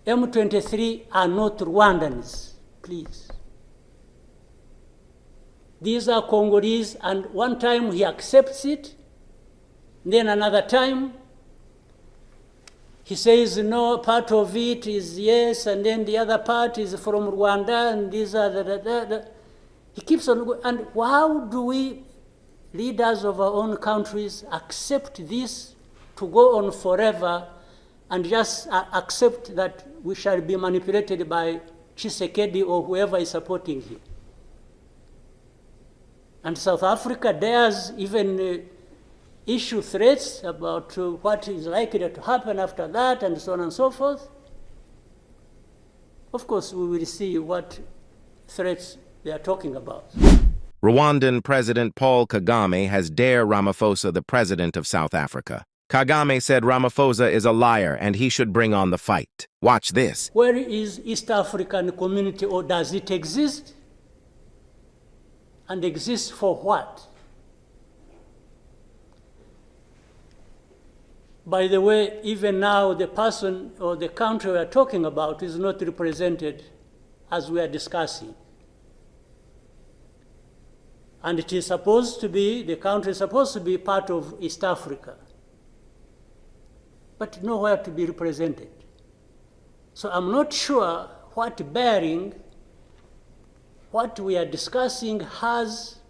M23 are not Rwandans, please. These are Congolese, and one time he accepts it, then another time he says, no, part of it is yes, and then the other part is from Rwanda, and these are the. He keeps on going. And how do we, leaders of our own countries, accept this to go on forever and just accept that we shall be manipulated by Tshisekedi or whoever is supporting him? And South Africa dares even issue threats about what is likely to happen after that, and so on and so forth. Of course, we will see what threats they are talking about. Rwandan President Paul Kagame has dared Ramaphosa, the president of South Africa. Kagame said Ramaphosa is a liar and he should bring on the fight. Watch this. Where is East African community, or does it exist? And exist for what? By the way, even now the person or the country we are talking about is not represented as we are discussing. And it is supposed to be, the country is supposed to be part of East Africa, but nowhere to be represented. So I'm not sure what bearing what we are discussing has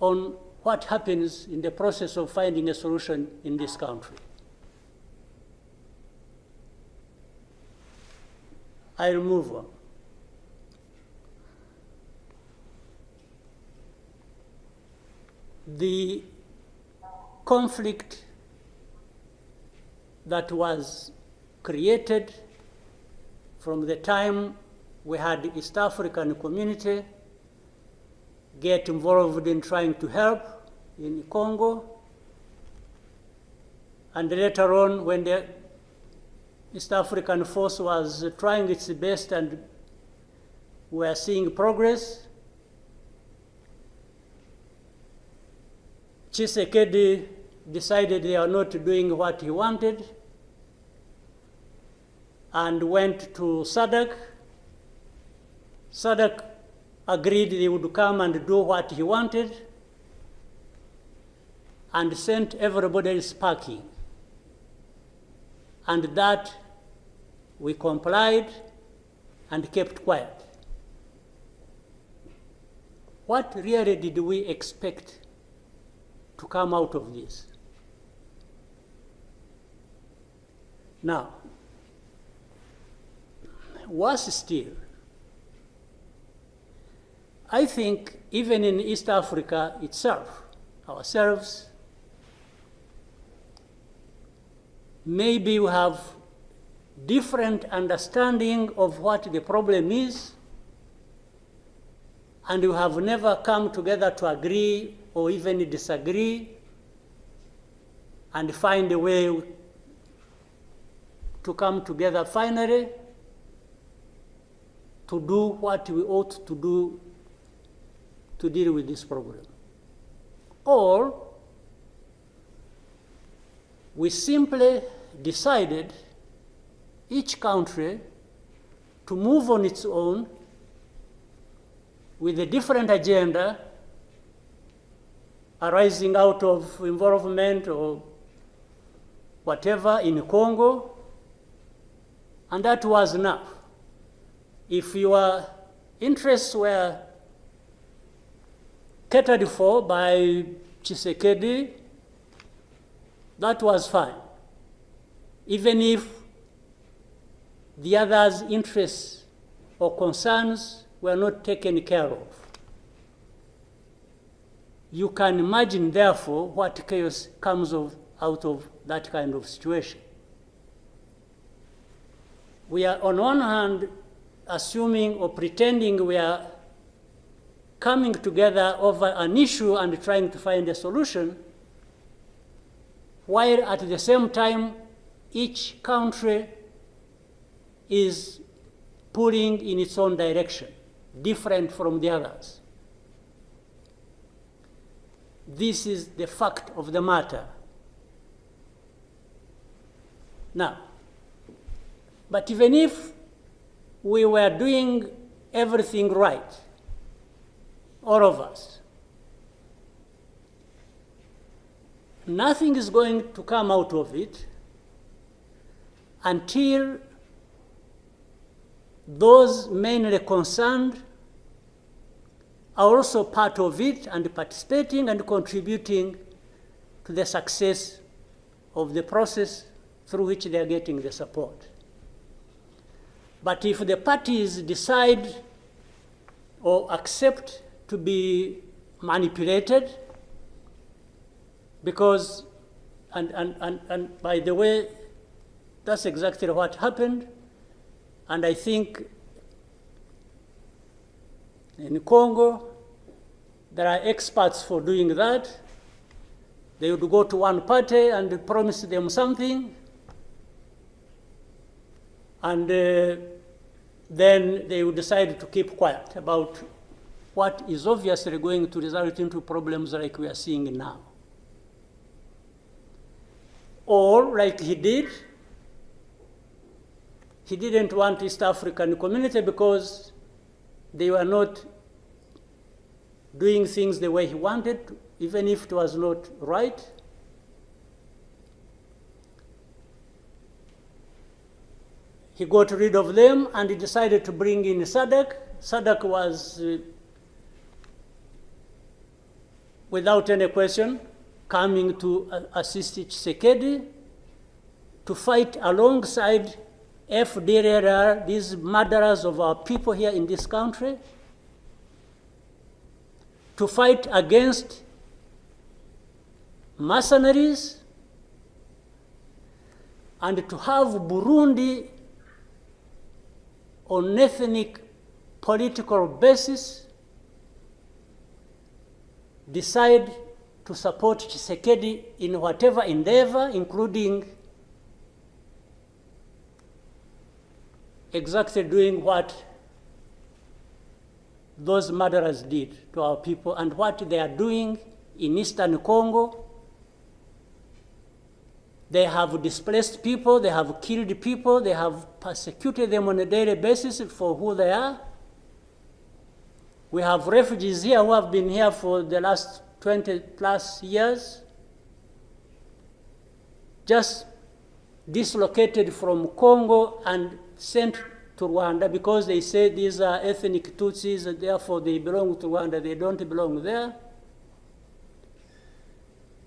on what happens in the process of finding a solution in this country. I'll move on. The conflict that was created from the time we had the East African community get involved in trying to help in Congo, and later on when the East African force was trying its best and we are seeing progress, Tshisekedi decided they are not doing what he wanted and went to SADC. SADC agreed they would come and do what he wanted and sent everybody packing. And that we complied and kept quiet. What really did we expect to come out of this? Now, worse still, I think even in East Africa itself, ourselves, maybe we have different understanding of what the problem is, and we have never come together to agree or even disagree and find a way to come together finally to do what we ought to do to deal with this problem. Or we simply decided, each country, to move on its own with a different agenda arising out of involvement or whatever in Congo, and that was enough. If your interests were catered for by Tshisekedi, that was fine, even if the others' interests or concerns were not taken care of. You can imagine, therefore, what chaos comes out of that kind of situation. We are, on one hand, assuming or pretending we are coming together over an issue and trying to find a solution, while at the same time, each country is pulling in its own direction, different from the others. This is the fact of the matter. Now, But even if we were doing everything right, all of us, nothing is going to come out of it until those mainly concerned are also part of it and participating and contributing to the success of the process through which they are getting the support. But if the parties decide or accept to be manipulated, because, and by the way, that's exactly what happened. And I think in Congo, there are experts for doing that. They would go to one party and promise them something, and then they would decide to keep quiet about what is obviously going to result into problems like we are seeing now. Or, like he did, he didn't want East African community because they were not doing things the way he wanted, even if it was not right. He got rid of them and he decided to bring in SADC. SADC was, without any question, coming to assist Tshisekedi to fight alongside FDLR, these murderers of our people here in this country, to fight against mercenaries, and to have Burundi on ethnic political basis decide to support Tshisekedi in whatever endeavor, including exactly doing what those murderers did to our people and what they are doing in Eastern Congo. They have displaced people, they have killed people, they have persecuted them on a daily basis for who they are. We have refugees here who have been here for the last 20 plus years, just dislocated from Congo and sent to Rwanda because they say these are ethnic Tutsis and therefore they belong to Rwanda, they don't belong there.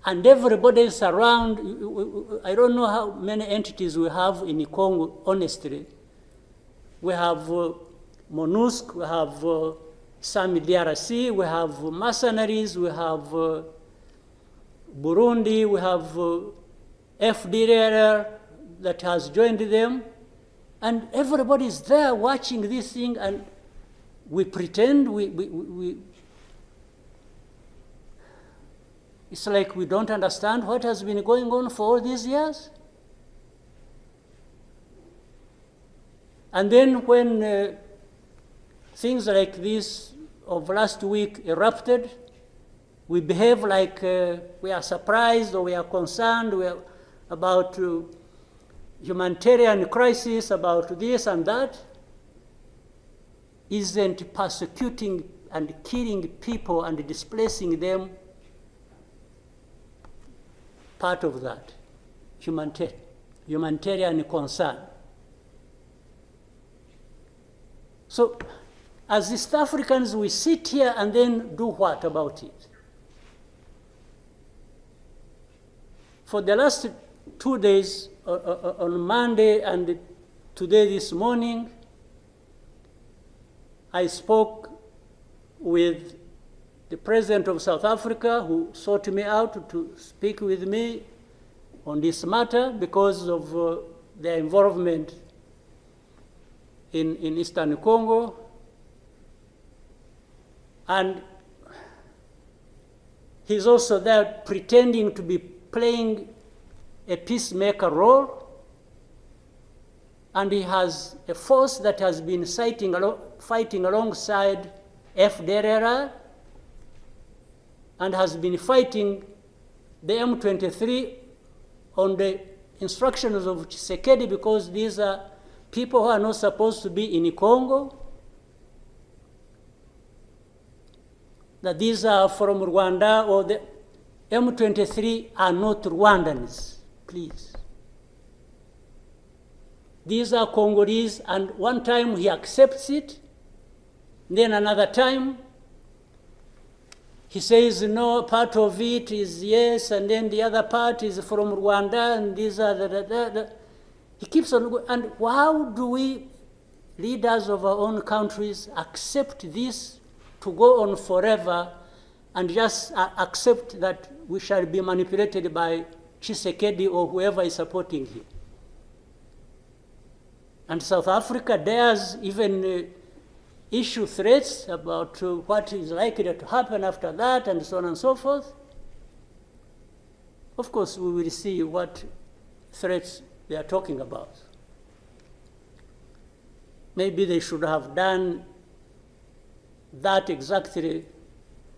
And everybody is around. I don't know how many entities we have in Congo, honestly. We have MONUSC, we have SAMI DRC, we have mercenaries, we have Burundi, we have FDLR that has joined them. And everybody is there watching this thing, and we pretend it's like we don't understand what has been going on for all these years. And then when things like this of last week erupted, we behave like we are surprised or we are concerned about humanitarian crisis, about this and that. Isn't persecuting and killing people and displacing them part of that humanitarian concern? So as East Africans, we sit here and then do what about it? For the last 2 days, on Monday and today this morning, I spoke with the president of South Africa, who sought me out to speak with me on this matter because of their involvement in Eastern Congo. And he's also there pretending to be playing a peacemaker role. And he has a force that has been fighting alongside FDLR and has been fighting the M23 on the instructions of Tshisekedi, because these are people who are not supposed to be in Congo, that these are from Rwanda, or the M23 are not Rwandans, please. These are Congolese, and one time he accepts it, then another time he says, no, part of it is yes, and then the other part is from Rwanda, and these are he keeps on going. And how do we, leaders of our own countries, accept this to go on forever and just accept that we shall be manipulated by Tshisekedi or whoever is supporting him? And South Africa dares even issue threats about what is likely to happen after that, and so on and so forth. Of course, we will see what threats they are talking about. Maybe they should have done that exactly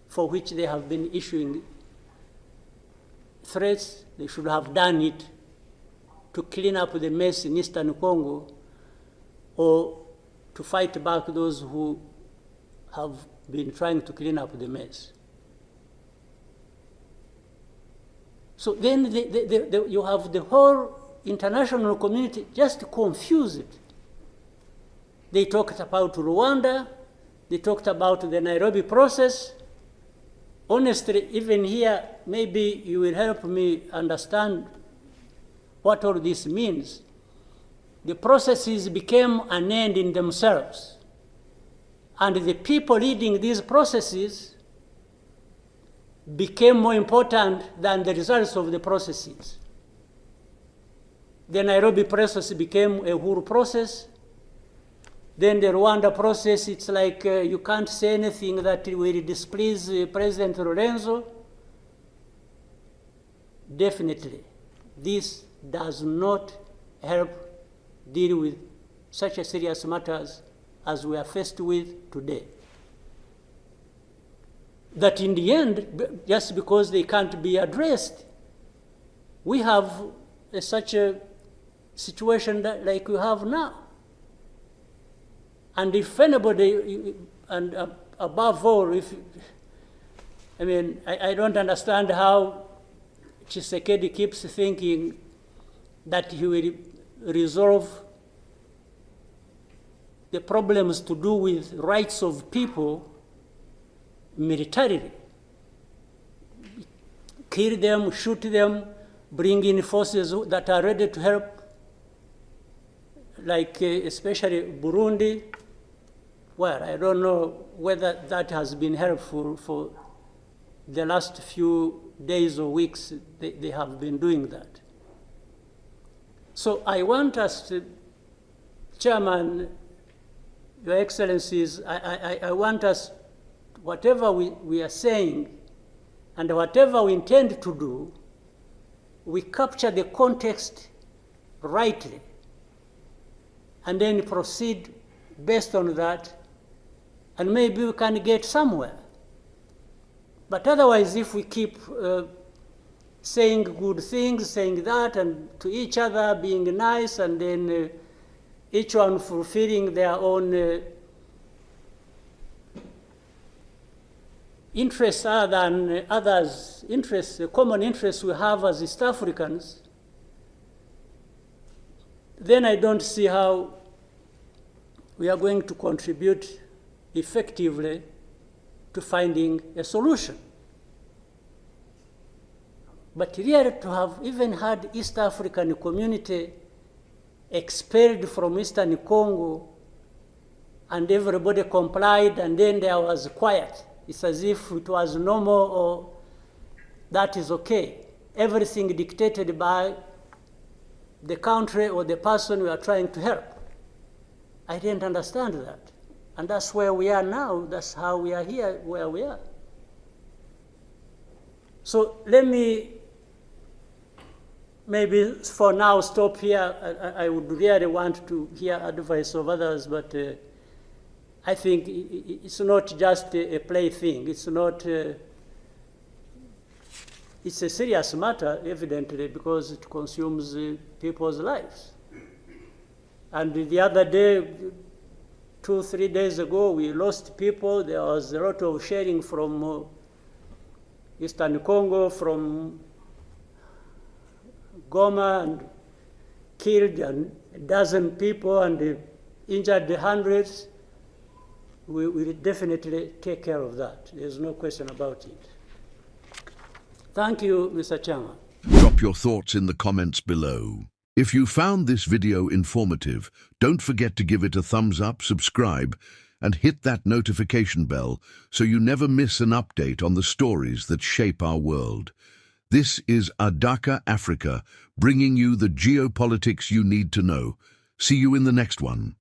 for which they have been issuing threats. They should have done it to clean up the mess in Eastern Congo, or to fight back those who have been trying to clean up the mess. So then you have the whole international community just confused. They talked about Rwanda, they talked about the Nairobi process. Honestly, even here, maybe you will help me understand what all this means. The processes became an end in themselves. And the people leading these processes became more important than the results of the processes. The Nairobi process became a Uhuru process. Then the Rwanda process, it's like you can't say anything that will displease President Lorenzo. Definitely, this does not help deal with such a serious matters as we are faced with today. That in the end, just because they can't be addressed, we have such a situation that, like we have now. And if anybody, and above all, I don't understand how Tshisekedi keeps thinking that he will resolve the problems to do with rights of people militarily. Kill them, shoot them, bring in forces that are ready to help, like especially Burundi. Well, I don't know whether that has been helpful for the last few days or weeks. They have been doing that. So I want us to, Chairman, Your Excellencies, I want us, whatever we are saying and whatever we intend to do, we capture the context rightly and then proceed based on that, and maybe we can get somewhere. But otherwise, if we keep saying good things, saying that, and to each other being nice, and then each one fulfilling their own interests other than others' interests, the common interests we have as East Africans, then I don't see how we are going to contribute effectively to finding a solution. But really, to have even had East African community expelled from Eastern Congo, and everybody complied, and then there was quiet. It's as if it was normal, or that is okay. Everything dictated by the country or the person we are trying to help. I didn't understand that. And that's where we are now. That's how we are here, where we are. So let me maybe for now stop here. I would really want to hear advice of others, but I think it's not just a plaything. It's not, it's a serious matter, evidently, because it consumes people's lives. And the other day, 2-3 days ago, we lost people. There was a lot of shelling from Eastern Congo, from Goma, and killed a dozen people and injured hundreds. We will definitely take care of that. There's no question about it. Thank you, Mr. Chairman. Drop your thoughts in the comments below. If you found this video informative, don't forget to give it a thumbs up, subscribe, and hit that notification bell so you never miss an update on the stories that shape our world. This is Adaka Africa, bringing you the geopolitics you need to know. See you in the next one.